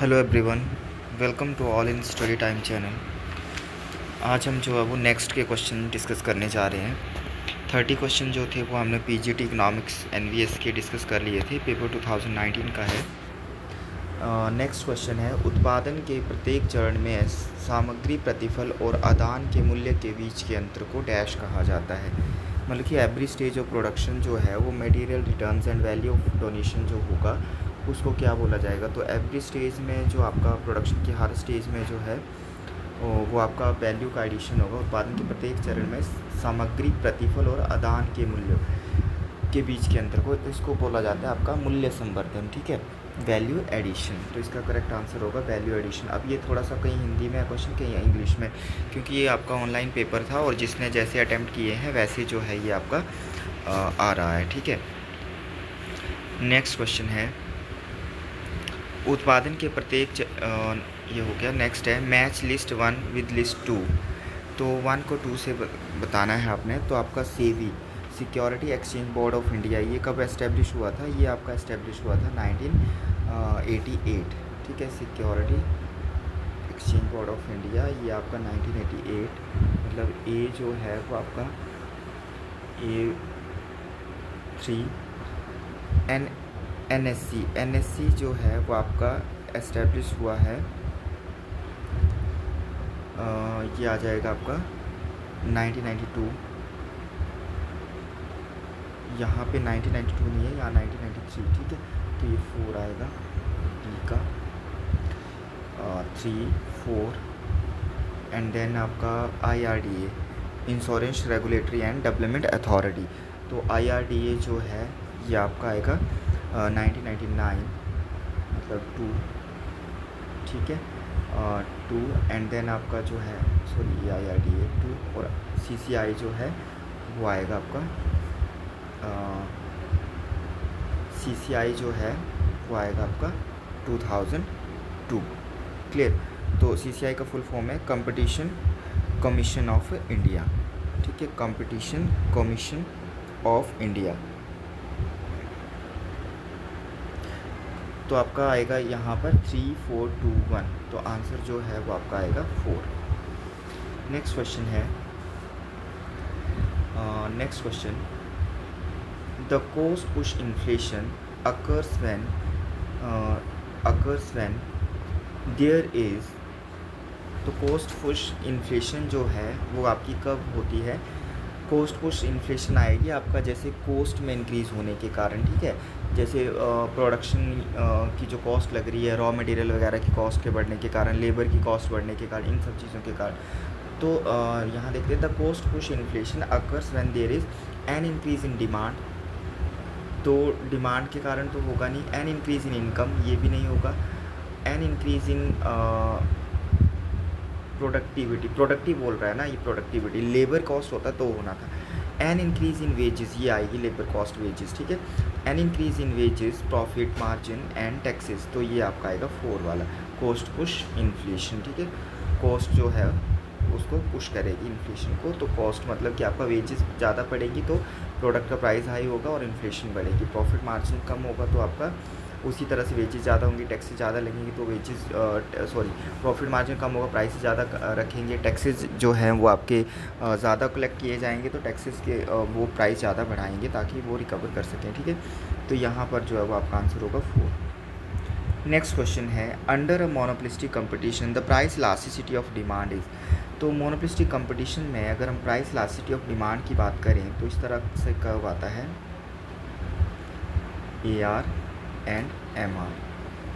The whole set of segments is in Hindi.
Hello everyone, welcome to All In Study Time channel. आज हम जो है वो नेक्स्ट के क्वेश्चन डिस्कस करने जा रहे हैं। 30 क्वेश्चन जो थे वो हमने पीजीटी इकोनॉमिक्स एनवीएस के डिस्कस कर लिए थे, पेपर 2019 का है। नेक्स्ट क्वेश्चन है, उत्पादन के प्रत्येक चरण में सामग्री प्रतिफल और आदान के मूल्य के बीच के अंतर को डैश कहा जाता है। मतलब कि एवरी स्टेज ऑफ प्रोडक्शन जो है वो material returns and value of donation जो होगा उसको क्या बोला जाएगा। तो एवरी स्टेज में जो आपका प्रोडक्शन की हर स्टेज में जो है वो आपका वैल्यू का एडिशन होगा। उत्पादन के प्रत्येक चरण में सामग्री प्रतिफल और आदान के मूल्य के बीच के अंतर को, तो इसको बोला जाता है आपका मूल्य संवर्धन। ठीक है, वैल्यू एडिशन। तो इसका करेक्ट आंसर होगा वैल्यू एडिशन। अब ये थोड़ा सा कहीं हिंदी में क्वेश्चन कहीं इंग्लिश में, क्योंकि ये आपका ऑनलाइन पेपर था और जिसने जैसे अटैम्प्ट किए हैं वैसे जो है ये आपका आ रहा है। ठीक है, नेक्स्ट क्वेश्चन है, उत्पादन के प्रत्येक ये हो गया। नेक्स्ट है, मैच लिस्ट 1 विद लिस्ट 2। तो 1 को 2 से बताना है आपने। तो आपका सेवी security exchange board of India ये कब एस्टेब्लिश हुआ था? ये आपका एस्टेब्लिश हुआ था 1988। ठीक है, security exchange board of India ये आपका 1988, मतलब ए जो है वो आपका A3। एनएससी जो है वो आपका एस्टेब्लिश हुआ है, ये आ जाएगा आपका 1992। यहाँ पे 1992 नहीं है, यहाँ 1993। ठीक है, तो ये 4 आएगा डी का, 3 4। एंड देन आपका IRDA insurance regulatory and development authority. तो IRDA जो है ये आपका आएगा 1999, मतलब 2। ठीक है, 2। एंड देन आपका जो है सॉरी IRDA 2 और CCI जो है वो आएगा आपका CCI जो है वो आएगा आपका 2002। क्लियर? तो CCI का फुल फॉर्म है कंपटीशन कमीशन ऑफ इंडिया। ठीक है, कंपटीशन कमीशन ऑफ इंडिया। तो आपका आएगा यहाँ पर 3 4 2 1। तो आंसर जो है वो आपका आएगा 4। नेक्स्ट क्वेश्चन है, next question, the cost push inflation occurs when there is। तो कॉस्ट पुश इन्फ्लेशन जो है वो आपकी कब होती है? कॉस्ट पुश इन्फ्लेशन आएगी आपका जैसे कॉस्ट में इंक्रीज़ होने के कारण। ठीक है, जैसे प्रोडक्शन की जो कॉस्ट लग रही है, रॉ मटेरियल वगैरह की कॉस्ट के बढ़ने के कारण, लेबर की कॉस्ट बढ़ने के कारण, इन सब चीज़ों के कारण। तो यहाँ देखते हैं, the cost push inflation occurs when there is an increase in demand. तो डिमांड के कारण तो होगा नहीं। एन इंक्रीज़ इन इनकम ये भी नहीं होगा। एन इंक्रीज़ इन प्रोडक्टिव बोल रहा है ना, ये प्रोडक्टिविटी लेबर कॉस्ट होता तो होना था। एन इंक्रीज़ इन वेजेस ये आएगी लेबर कॉस्ट वेजेस। ठीक है, an increase in wages profit margin and taxes. तो ये आपका आएगा 4 वाला, कॉस्ट पुश इन्फ्लेशन। ठीक है, कॉस्ट जो है उसको पुश करेगी इन्फ्लेशन को। तो कॉस्ट मतलब कि आपका वेजेस ज़्यादा पड़ेगी तो प्रोडक्ट का प्राइस हाई होगा और इन्फ्लेशन बढ़ेगी। प्रॉफिट मार्जिन कम होगा तो आपका उसी तरह से वेजेस ज़्यादा होंगी, टैक्सेस ज़्यादा लगेंगी तो वेजेस प्रॉफिट मार्जिन कम होगा, प्राइस ज़्यादा रखेंगे, टैक्सेस जो हैं वो आपके ज़्यादा कलेक्ट किए जाएंगे तो टैक्सेस के वो प्राइस ज़्यादा बढ़ाएंगे ताकि वो रिकवर कर सकें। ठीक है, तो यहाँ पर जो है वो आपका आंसर होगा 4। नेक्स्ट क्वेश्चन है, under a monopolistic competition the price elasticity of demand is. तो मोनोपोलिस्टिक कंपटीशन में अगर हम प्राइस इलास्टिसिटी ऑफ डिमांड की बात करें तो इस तरह से कर्व आता है AR एंड MR।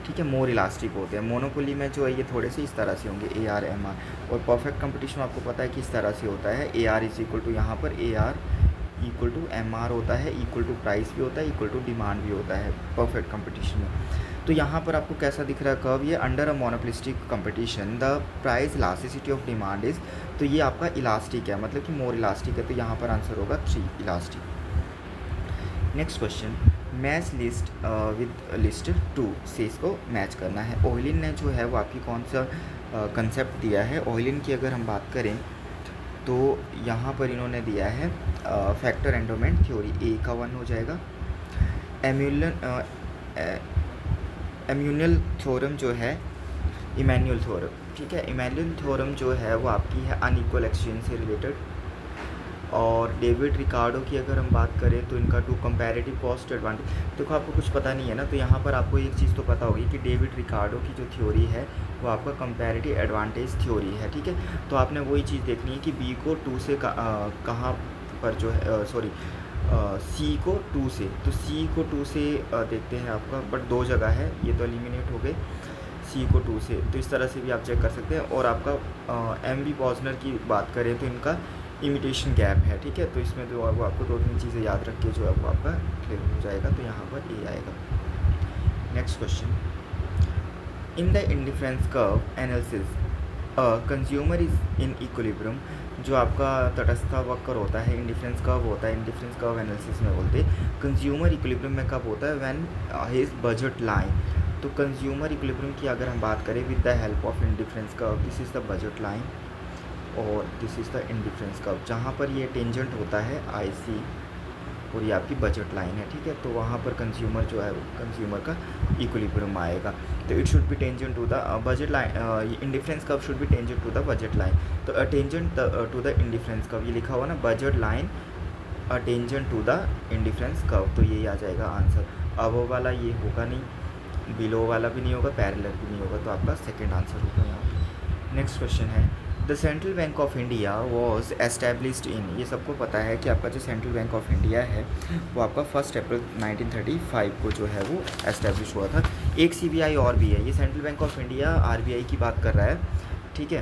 ठीक है, मोर इलास्टिक होते हैं। मोनोपोली में जो है ये थोड़े से इस तरह से होंगे AR MR, और परफेक्ट कंपटीशन आपको पता है कि इस तरह से होता है। AR इज इक्वल टू, यहाँ पर AR इक्वल टू MR होता है, इक्वल टू प्राइस भी होता है, इक्वल टू डिमांड भी होता है परफेक्ट कंपटीशन में। तो यहाँ पर आपको कैसा दिख रहा है कर्व? ये under a monopolistic competition the price elasticity of demand is. तो ये आपका इलास्टिक है, मतलब कि मोर इलास्टिक है। तो यहाँ पर आंसर होगा 3 elastic. Next question, match list with list 2 से इसको मैच करना है। ओइलिन ने जो है वो आपकी कौन सा कंसेप्ट दिया है? ओइलिन की अगर हम बात करें तो यहाँ पर इन्होंने दिया है फैक्टर एंडोमेंट थ्योरी। ए का 1 हो जाएगा। एम्यूनियल थ्योरम जो है इमैनुअल थ्योरम, ठीक है। इमैनुअल थ्योरम जो है वो आपकी है अनइक्वल एक्सचेंज से रिलेटेड। और डेविड रिकार्डो की अगर हम बात करें तो इनका टू कंपैरेटिव कॉस्ट एडवांटेज, देखो आपको कुछ पता नहीं है ना, तो यहाँ पर आपको एक चीज़ तो पता होगी कि डेविड रिकार्डो की जो थ्योरी है वो आपका कंपैरेटिव एडवांटेज थ्योरी है, ठीक है। तो आपने वही चीज़ देखनी है कि बी को 2 से कहाँ पर जो है सॉरी सी को 2 से, तो सी को 2 से देखते हैं आपका, बट 2 जगह है, ये तो एलिमिनेट हो गए। सी को 2 से, तो इस तरह से भी आप चेक कर सकते हैं। और आपका एम बी पॉजनर की बात करें तो इनका इमिटेशन गैप है, ठीक है। तो इसमें जो है वो आपको 2-3 चीज़ें याद रख के जो है वो आपका क्लियर हो जाएगा, तो यहाँ पर ए आएगा। Next question, in the indifference curve analysis consumer is in equilibrium, जो आपका तटस्था वक्र होता है, इंडिफरेंस कर्व होता है, इंडिफरेंस कर्व एनालिसिस में बोलते हैं कंज्यूमर इक्विलिब्रियम में कब होता है, व्हेन हिज बजट लाइन। तो कंज्यूमर इक्विलिब्रियम की अगर हम बात करें with the help of indifference curve, this is the budget line और this is the indifference curve, जहाँ पर ये टेंजेंट होता है आई सी और ये आपकी बजट लाइन है, ठीक है। तो वहाँ पर कंज्यूमर जो है वो कंज्यूमर का इक्विलिब्रियम आएगा। तो it should be tangent to the budget line, indifference curve should be tangent to the budget line. तो tangent to the indifference curve, ये लिखा हुआ ना budget line tangent to the indifference curve, तो यही आ जाएगा आंसर। अबव वाला ये होगा नहीं, बिलो वाला भी नहीं होगा, पैरेलल भी नहीं होगा, तो आपका सेकेंड आंसर होगा यहाँ पर। नेक्स्ट क्वेश्चन है, the central bank of India was established in, ये सबको पता है कि आपका जो सेंट्रल बैंक ऑफ इंडिया है वो आपका 1 अप्रैल 1935 को जो है वो एस्टेब्लिश हुआ था। एक CBI और भी है, ये central bank of India RBI की बात कर रहा है, ठीक है।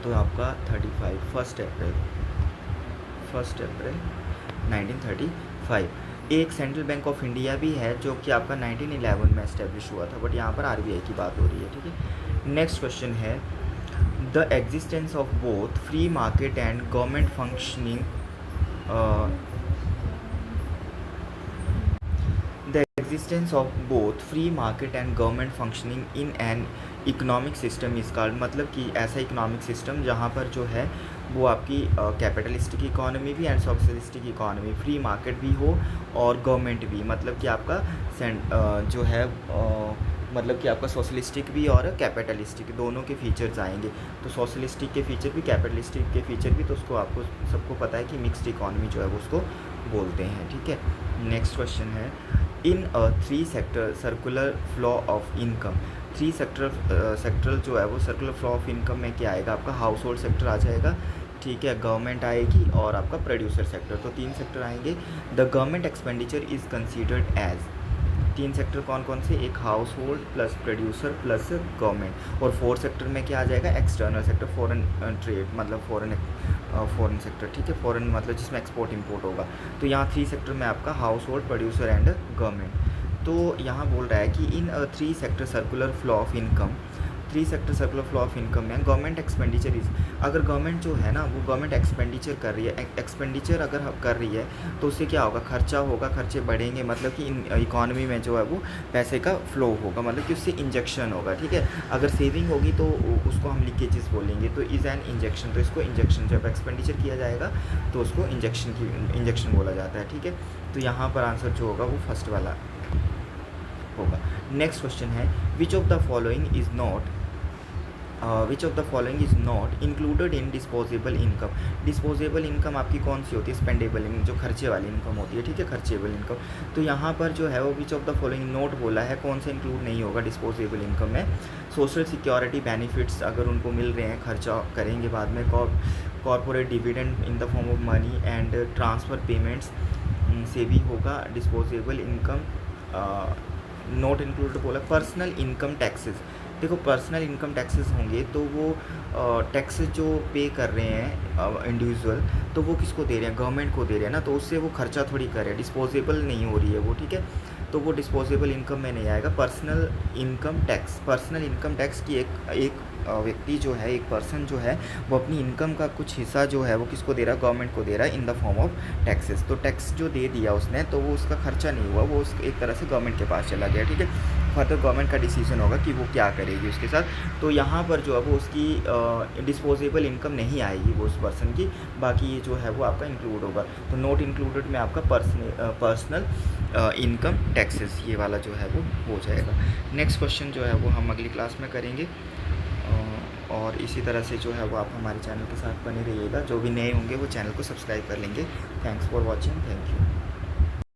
तो आपका 35 1 अप्रैल 1935। एक सेंट्रल बैंक ऑफ इंडिया भी है जो कि आपका 1911 में एस्टेब्लिश हुआ था, बट यहाँ पर RBI की बात हो रही है, ठीक है। नेक्स्ट क्वेश्चन है, the existence of both free market and government functioning, the existence of both free market and government functioning in an economic system is called, मतलब कि ऐसा इकोनॉमिक सिस्टम जहाँ पर जो है वो आपकी कैपिटलिस्टिक इकोनॉमी भी and socialistic economy, free market भी हो और गवर्नमेंट भी, मतलब कि आपका जो है मतलब कि आपका सोशलिस्टिक भी और कैपिटलिस्टिक दोनों के फीचर्स आएंगे। तो सोशलिस्टिक के फीचर भी, कैपिटलिस्टिक के फीचर भी, तो उसको आपको सबको पता है कि मिक्स्ड इकोनॉमी जो है वो उसको बोलते हैं, ठीक है। नेक्स्ट क्वेश्चन है, इन अ 3 sector circular flow of income, 3 sector जो है वो सर्कुलर फ्लो ऑफ इनकम में क्या आएगा, आपका हाउस होल्ड सेक्टर आ जाएगा, ठीक है, गवर्नमेंट आएगी और आपका प्रोड्यूसर सेक्टर, तो 3 सेक्टर आएंगे। The government expenditure is considered as, 3 sector कौन कौन से, एक household plus producer plus government, और 4 सेक्टर में क्या आ जाएगा, एक्सटर्नल सेक्टर, फॉरेन ट्रेड, मतलब फॉरेन सेक्टर, ठीक है, फॉरेन मतलब जिसमें एक्सपोर्ट इंपोर्ट होगा। तो यहाँ 3 सेक्टर में आपका house hold, producer and government. तो यहाँ बोल रहा है कि इन 3 sector circular flow of income, 3 sector circular flow of income में गवर्नमेंट एक्सपेंडिचर इज, अगर गवर्नमेंट जो है ना वो गवर्नमेंट एक्सपेंडिचर कर रही है, एक्सपेंडिचर अगर कर रही है तो उससे क्या होगा, खर्चा होगा, खर्चे बढ़ेंगे, मतलब कि इकोनॉमी में जो है वो पैसे का फ्लो होगा, मतलब कि उससे इंजेक्शन होगा, ठीक है। अगर सेविंग होगी तो उसको हम लीकेजेस बोलेंगे, तो इज़ एन इंजेक्शन, तो इसको इंजेक्शन, जब एक्सपेंडिचर किया जाएगा तो उसको इंजेक्शन बोला जाता है, ठीक है। तो यहाँ पर आंसर जो होगा वो फर्स्ट वाला होगा। नेक्स्ट क्वेश्चन है, which of the following is not included in disposable income. Disposable income आपकी कौन सी होती है, स्पेंडेबल इनकम, जो खर्चे वाली इनकम होती है, ठीक है, खर्चेबल इनकम। तो यहाँ पर जो है वो which of the following note बोला है, कौन सा इंक्लूड नहीं होगा डिस्पोजेबल इनकम में। सोशल सिक्योरिटी बेनिफिट्स अगर उनको मिल रहे हैं, खर्चा करेंगे बाद में, corporate dividend in the form of money and transfer payments से भी होगा डिस्पोजेबल इनकम नोट इंक्लूड बोला। पर्सनल इनकम टैक्सेस, देखो पर्सनल इनकम टैक्सेस होंगे तो वो टैक्सेस जो पे कर रहे हैं इंडिविजुअल, तो वो किसको दे रहे हैं, गवर्नमेंट को दे रहे हैं ना, तो उससे वो खर्चा थोड़ी कर रहे हैं, डिस्पोजेबल नहीं हो रही है वो, ठीक है। तो वो डिस्पोजेबल इनकम में नहीं आएगा। पर्सनल इनकम टैक्स की एक व्यक्ति जो है, एक पर्सन जो है वो अपनी इनकम का कुछ हिस्सा जो है वो किसको दे रहा है, गवर्नमेंट को दे रहा है in the form of taxes. तो टैक्स जो दे दिया उसने तो वो उसका खर्चा नहीं हुआ, वो एक तरह से गवर्नमेंट के पास चला गया, ठीक है। फर्दर गवर्नमेंट का डिसीजन होगा कि वो क्या करेगी उसके साथ। तो यहाँ पर जो है वो उसकी डिस्पोजेबल इनकम नहीं आएगी वो उस पर्सन की, बाकी ये जो है वो आपका इंक्लूड होगा। तो नॉट इंक्लूडेड में आपका पर्सनल इनकम टैक्सेस ये वाला जो है वो हो जाएगा। नेक्स्ट क्वेश्चन जो है वो हम अगली क्लास में करेंगे, और इसी तरह से जो है वो आप हमारे चैनल के साथ बने रहिएगा। जो भी नए होंगे वो चैनल को सब्सक्राइब कर लेंगे। Thanks for watching, thank you.